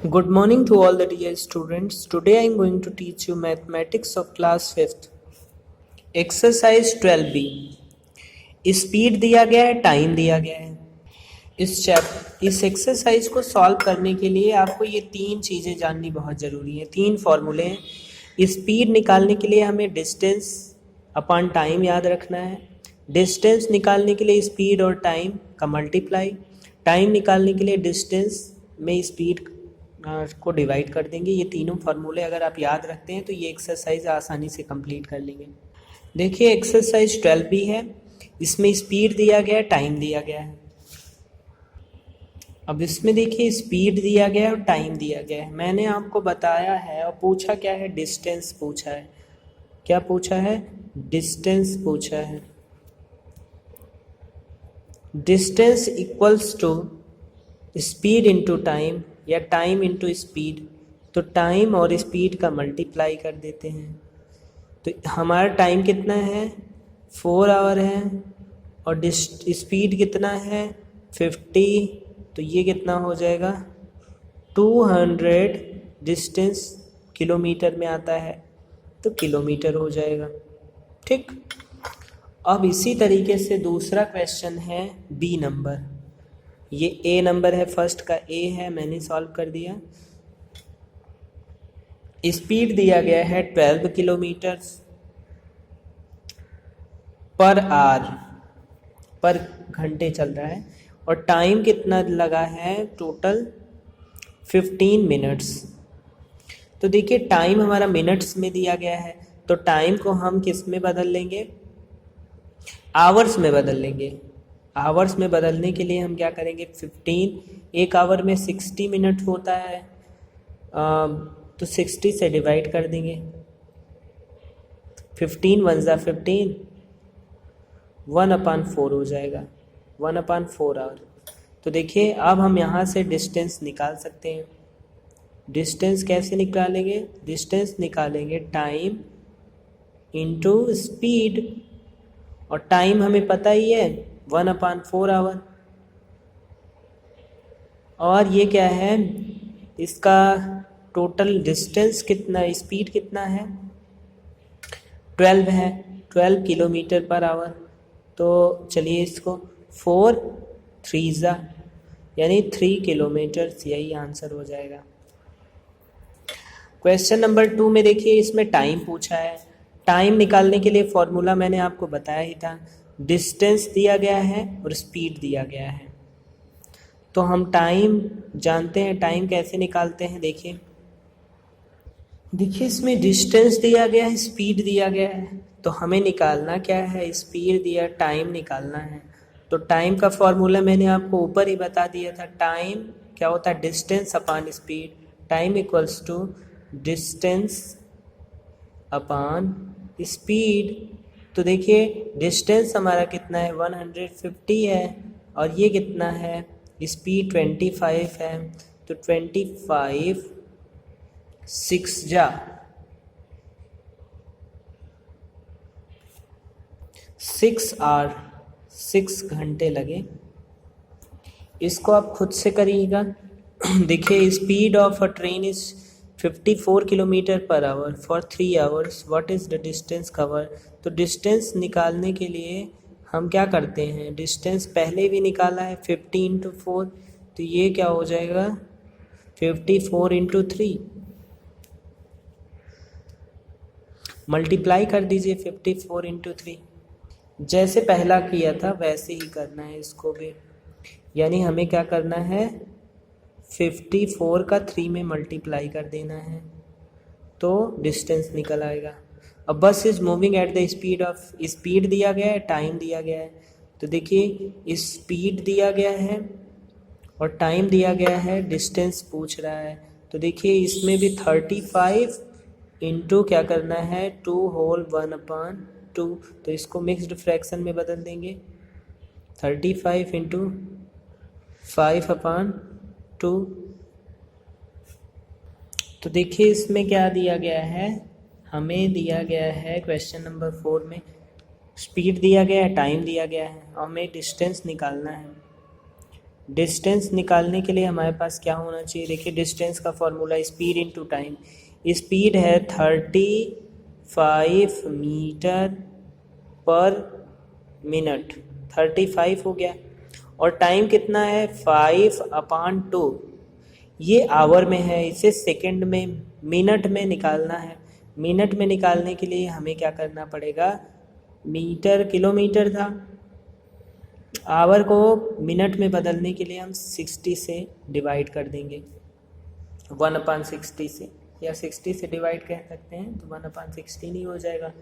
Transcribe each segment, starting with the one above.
Good morning to all the dear students. Today I am going to teach you mathematics of class 5th. Exercise 12B. Speed दिया गया है, time दिया गया है। इस exercise को सॉल्व करने के लिए आपको ये तीन चीज़ें जाननी बहुत ज़रूरी है। तीन फॉर्मूले हैं। स्पीड निकालने के लिए हमें डिस्टेंस अपॉन टाइम याद रखना है। डिस्टेंस निकालने के लिए स्पीड और टाइम का मल्टीप्लाई। टाइम निकालने के लिए डिस्टेंस में स्पीड को डिवाइड कर देंगे। ये तीनों फार्मूले अगर आप याद रखते हैं तो ये एक्सरसाइज आसानी से कंप्लीट कर लेंगे। देखिए एक्सरसाइज 12B है। इसमें स्पीड दिया गया है, टाइम दिया गया है। अब इसमें देखिए स्पीड दिया गया है और टाइम दिया गया है। मैंने आपको बताया है और पूछा क्या है, डिस्टेंस पूछा है। क्या पूछा है? डिस्टेंस पूछा है। Distance equals to speed into time या टाइम इंटू स्पीड। तो टाइम और स्पीड का मल्टीप्लाई कर देते हैं। तो हमारा टाइम कितना है? 4 आवर है और स्पीड कितना है? 50। तो ये कितना हो जाएगा? 200। डिस्टेंस किलोमीटर में आता है तो किलोमीटर हो जाएगा। ठीक। अब इसी तरीके से दूसरा क्वेश्चन है बी नंबर। ये ए नंबर है, फर्स्ट का ए है, मैंने सॉल्व कर दिया। स्पीड दिया गया है 12 किलोमीटर पर आवर, पर घंटे चल रहा है, और टाइम कितना लगा है? Total 15 minutes. तो देखिए टाइम हमारा मिनट्स में दिया गया है, तो टाइम को हम किस में बदल लेंगे? आवर्स में बदल लेंगे। आवर्स में बदलने के लिए हम क्या करेंगे? 15, एक आवर में 60 मिनट होता है, तो 60 से डिवाइड कर देंगे। 15 वन ज़ा 15, 1/4 हो जाएगा, 1/4 आवर। तो देखिए अब हम यहाँ से डिस्टेंस निकाल सकते हैं। डिस्टेंस कैसे निकालेंगे? डिस्टेंस निकालेंगे टाइम इंटू स्पीड, और टाइम हमें पता ही है 1/4 आवर। और ये क्या है? इसका टोटल डिस्टेंस कितना, स्पीड कितना है? 12 है, 12 किलोमीटर पर आवर। तो चलिए इसको 4 3 ज़ा यानी 3 किलोमीटर, यही आंसर हो जाएगा। क्वेश्चन नंबर 2 में देखिए इसमें टाइम पूछा है। टाइम निकालने के लिए फॉर्मूला मैंने आपको बताया ही था। डिस्टेंस दिया गया है और स्पीड दिया गया है, तो हम टाइम जानते हैं। टाइम कैसे निकालते हैं? देखिए इसमें डिस्टेंस दिया गया है, स्पीड दिया गया है, तो हमें निकालना क्या है? स्पीड दिया, टाइम निकालना है। तो टाइम का फॉर्मूला मैंने आपको ऊपर ही बता दिया था। टाइम क्या होता है? Distance upon speed. Time equals to distance upon speed. तो देखिए डिस्टेंस हमारा कितना है? 150 है, और ये कितना है? स्पीड 25 है। तो 25 6 जा 6 आवर, 6 घंटे लगे। इसको आप खुद से करिएगा। देखिए speed of a train is 54 kilometre per hour for 3 hours. What is the distance cover? तो डिस्टेंस निकालने के लिए हम क्या करते हैं? डिस्टेंस पहले भी निकाला है, 50 इंटू 4। तो ये क्या हो जाएगा? 54 इंटू 3। मल्टीप्लाई कर दीजिए 54 इंटू 3। जैसे पहला किया था वैसे ही करना है इसको भी। यानी हमें क्या करना है? 54 का 3 में मल्टीप्लाई कर देना है, तो डिस्टेंस निकल आएगा। अब बस is moving at the speed of, speed दिया गया है, टाइम दिया गया है। तो देखिए स्पीड दिया गया है और टाइम दिया गया है, डिस्टेंस पूछ रहा है। तो देखिए इसमें भी 35 इंटू क्या करना है? 2 होल 1/2। तो इसको मिक्स्ड फ्रैक्शन में बदल देंगे। 35 इंटू 5/2। तो देखिए इसमें क्या दिया गया है? हमें दिया गया है क्वेश्चन नंबर 4 में स्पीड दिया गया है, टाइम दिया गया है, और हमें डिस्टेंस निकालना है। डिस्टेंस निकालने के लिए हमारे पास क्या होना चाहिए? देखिए डिस्टेंस का formula speed into time. Speed है 35 मीटर पर मिनट, 35 हो गया। और टाइम कितना है? 5/2। ये आवर में है, इसे सेकंड में, मिनट में निकालना है। मिनट में निकालने के लिए हमें क्या करना पड़ेगा? मीटर किलोमीटर था, आवर को मिनट में बदलने के लिए हम 60 से डिवाइड कर देंगे, 1/60 से, या 60 से डिवाइड कह सकते हैं, तो 1/16 ही हो जाएगा।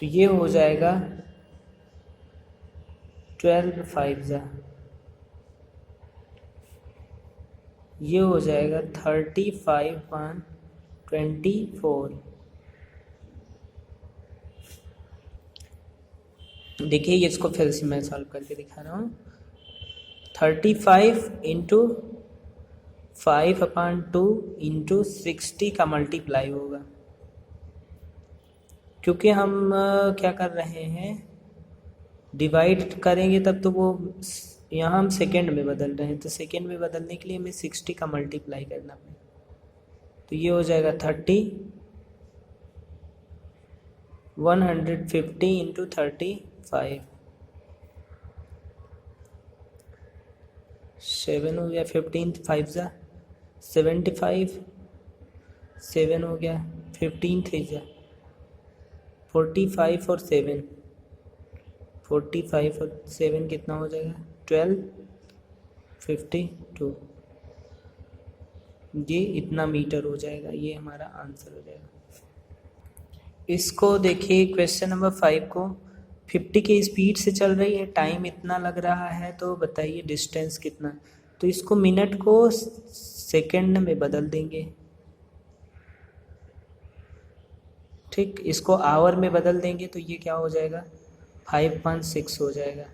तो ये हो जाएगा 12×5, ये हो जाएगा 35/24। देखिए ये इसको फिर से मैं सॉल्व करके दिखा रहा हूँ। 35 इंटू 5/2 इंटू 60 का मल्टीप्लाई होगा, क्योंकि हम क्या कर रहे हैं, डिवाइड करेंगे तब तो वो यहाँ हम सेकेंड में बदल रहे हैं, तो सेकेंड में बदलने के लिए हमें 60 का मल्टीप्लाई करना पड़ेगा। तो ये हो जाएगा 150 इंटू 35, 7 हो गया, 15×5 75, 7 हो गया, 15×3 45 और 7, 45 और 7 कितना हो जाएगा? 1252। ये इतना मीटर हो जाएगा, ये हमारा आंसर हो जाएगा। इसको देखिए क्वेश्चन नंबर 5 को, 50 की स्पीड से चल रही है, टाइम इतना लग रहा है, तो बताइए डिस्टेंस कितना। तो इसको मिनट को सेकंड में बदल देंगे, ठीक। इसको आवर में बदल देंगे तो ये क्या हो जाएगा? 5/6 हो जाएगा।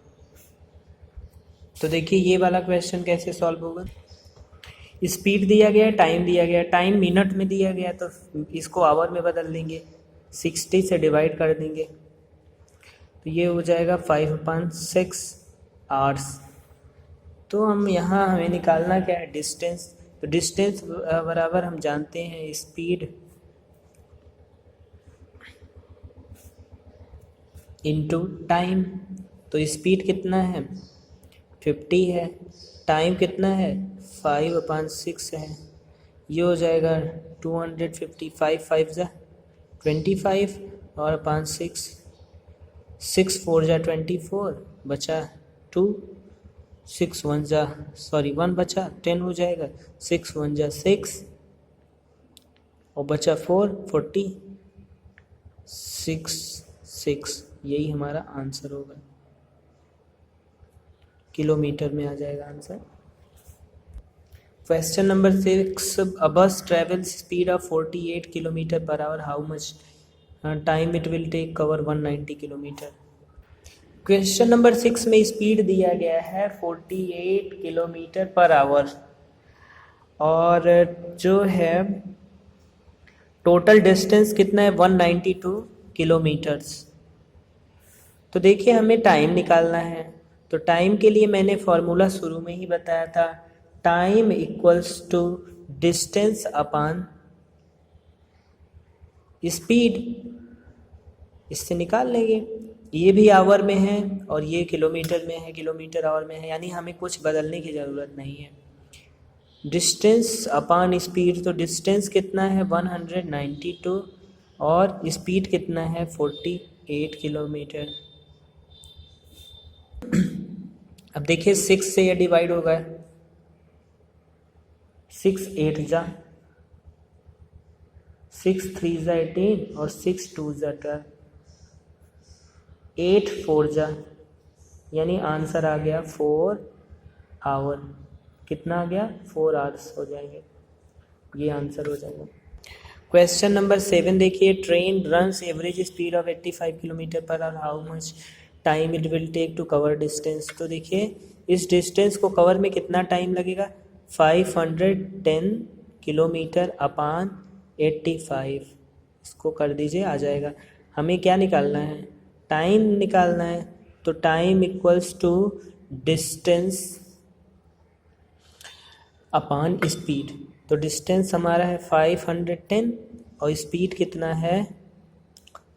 तो देखिए ये वाला क्वेश्चन कैसे सॉल्व होगा। स्पीड दिया गया, टाइम दिया गया, टाइम मिनट में दिया गया, तो इसको आवर में बदल देंगे, 60 से डिवाइड कर देंगे, तो ये हो जाएगा 5/6 आवर्स। तो हम यहाँ हमें निकालना क्या है? डिस्टेंस। तो डिस्टेंस बराबर हम जानते हैं स्पीड इनटू टाइम। तो स्पीड कितना है? 50 है, टाइम कितना है? 5/6 है, ये हो जाएगा 255, 5×5 और 5×6, 6×4 = 24, बचा 2, 1 बचा, 10 हो जाएगा, 6×1 = 6 और बचा 40, 6, यही हमारा आंसर होगा। किलोमीटर में आ जाएगा answer. Question number 6, a bus travels speed of 48 km/h, how much time it will take cover 190 km? Question number 6 में स्पीड दिया गया है 48 km/h और जो है टोटल डिस्टेंस कितना है? 192 किलोमीटर्स। तो देखिए हमें टाइम निकालना है, तो टाइम के लिए मैंने फॉर्मूला शुरू में ही बताया था, time equals to distance upon speed. इससे निकाल लेंगे, ये भी आवर में है और ये किलोमीटर में है, किलोमीटर आवर में है, यानी हमें कुछ बदलने की ज़रूरत नहीं है। डिस्टेंस अपॉन स्पीड, तो डिस्टेंस कितना है? 192 और स्पीड कितना है? 48 किलोमीटर। अब देखिए 6 से ये डिवाइड होगा, 6×8 = 6×3 = 18 और 6×2 = 12, 8×4 यानी आंसर आ गया 4 आवर। कितना आ गया? 4 आवर्स हो जाएंगे, ये आंसर हो जाएगा। क्वेश्चन नंबर 7 देखिए, train runs average speed of 85 km/h, how much time it will take to cover distance. तो देखिए इस डिस्टेंस को कवर में कितना टाइम लगेगा? 510 km/85, इसको कर दीजिए, आ जाएगा। हमें क्या निकालना है? टाइम निकालना है, तो time equals to distance upon speed. तो डिस्टेंस हमारा है 510 और स्पीड कितना है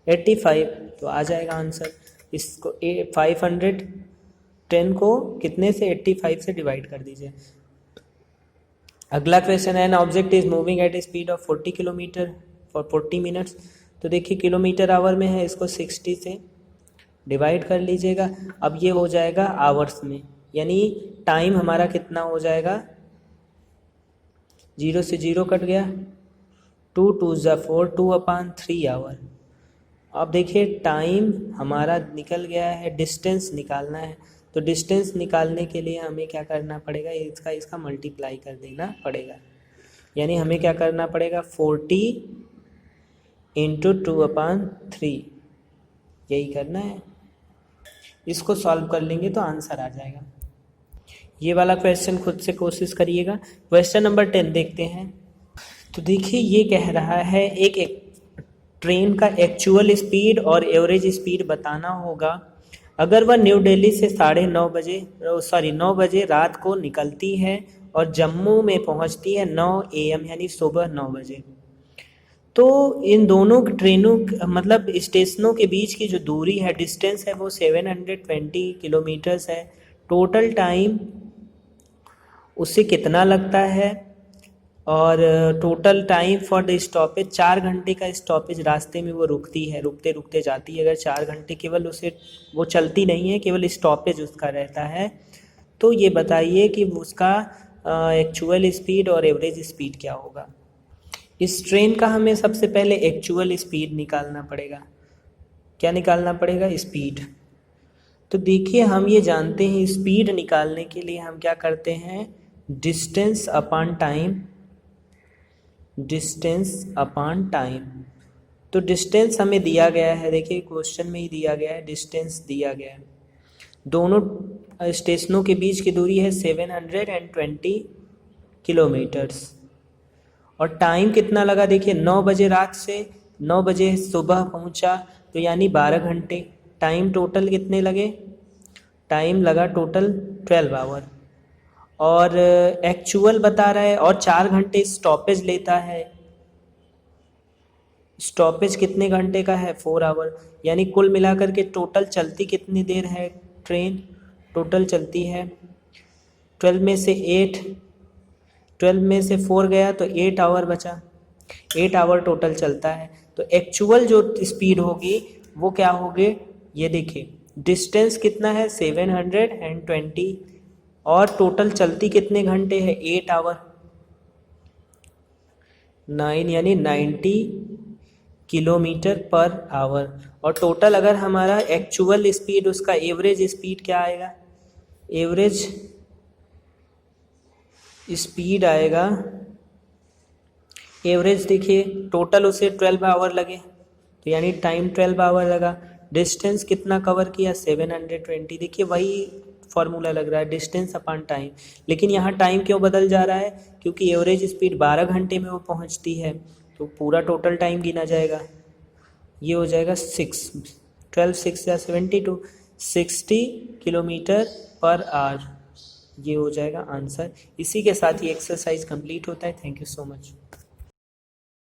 85। तो आ जाएगा आंसर। इसको 510 को कितने से 85 से डिवाइड कर दीजिए। अगला क्वेश्चन है, an object is moving at A speed of 40 kilometre for 40 minutes. तो देखिए किलोमीटर आवर में है, इसको 60 से डिवाइड कर लीजिएगा। अब ये हो जाएगा आवर्स में, यानी टाइम हमारा कितना हो जाएगा, 0 से 0 कट गया, 2 2 ज़ा 4, 2/3 आवर। अब देखिए टाइम हमारा निकल गया है, डिस्टेंस निकालना है। तो डिस्टेंस निकालने के लिए हमें क्या करना पड़ेगा, इसका मल्टीप्लाई कर देना पड़ेगा। यानी हमें क्या करना पड़ेगा, 40 × 2/3, यही करना है। इसको सॉल्व कर लेंगे तो आंसर आ जाएगा। ये वाला क्वेश्चन खुद से कोशिश करिएगा। क्वेश्चन नंबर 10 देखते हैं। तो देखिए ये कह रहा है एक ट्रेन का एक्चुअल स्पीड और एवरेज स्पीड बताना होगा अगर वह न्यू दिल्ली से 9 बजे रात को निकलती है और जम्मू में पहुंचती है 9 AM यानी सुबह 9 बजे। तो इन दोनों ट्रेनों मतलब स्टेशनों के बीच की जो दूरी है, डिस्टेंस है, वो 720 किलोमीटर्स है। टोटल टाइम उससे कितना लगता है, और total time for the stoppage, 4 घंटे का स्टॉपेज रास्ते में वो रुकती है, रुकते रुकते जाती है। अगर 4 घंटे केवल वो चलती नहीं है, केवल स्टॉपेज उसका रहता है। तो ये बताइए कि उसका एक्चुअल स्पीड और एवरेज स्पीड क्या होगा। इस ट्रेन का हमें सबसे पहले एक्चुअल स्पीड निकालना पड़ेगा। क्या निकालना पड़ेगा, स्पीड। तो देखिए हम ये जानते हैं स्पीड निकालने के लिए हम क्या करते हैं, distance upon time. Distance upon time. तो डिस्टेंस हमें दिया गया है, देखिए क्वेश्चन में ही दिया गया है, डिस्टेंस दिया गया है। दोनों स्टेशनों के बीच की दूरी है 720 किलोमीटर्स। और टाइम कितना लगा, देखिए 9 बजे रात से 9 बजे सुबह पहुंचा, तो यानी 12 घंटे। टाइम टोटल कितने लगे, टाइम लगा टोटल 12 आवर। और एक्चुअल बता रहा है, और 4 घंटे स्टॉपेज लेता है। स्टॉपेज कितने घंटे का है, 4 आवर। यानी कुल मिलाकर के टोटल चलती कितनी देर है ट्रेन, टोटल चलती है 12 में से 4 गया तो 8 आवर बचा, 8 आवर टोटल चलता है। तो एक्चुअल जो स्पीड होगी वो क्या होगी, ये देखिए डिस्टेंस कितना है 720 और टोटल चलती कितने घंटे है 8 आवर, 9 यानी 90 किलोमीटर पर आवर। और टोटल अगर हमारा एक्चुअल स्पीड, उसका एवरेज स्पीड क्या आएगा, एवरेज स्पीड आएगा, एवरेज देखिए टोटल उसे 12 आवर लगे, तो यानी टाइम 12 आवर लगा। डिस्टेंस कितना कवर किया 720, देखिए वही फॉर्मूला लग रहा है, डिस्टेंस अपॉन टाइम। लेकिन यहाँ टाइम क्यों बदल जा रहा है, क्योंकि एवरेज स्पीड 12 घंटे में वो पहुँचती है, तो पूरा टोटल टाइम गिना जाएगा। ये हो जाएगा 12 6 या 72, 60 किलोमीटर पर आवर। ये हो जाएगा आंसर। इसी के साथ ये एक्सरसाइज कंप्लीट होता है। Thank you so much.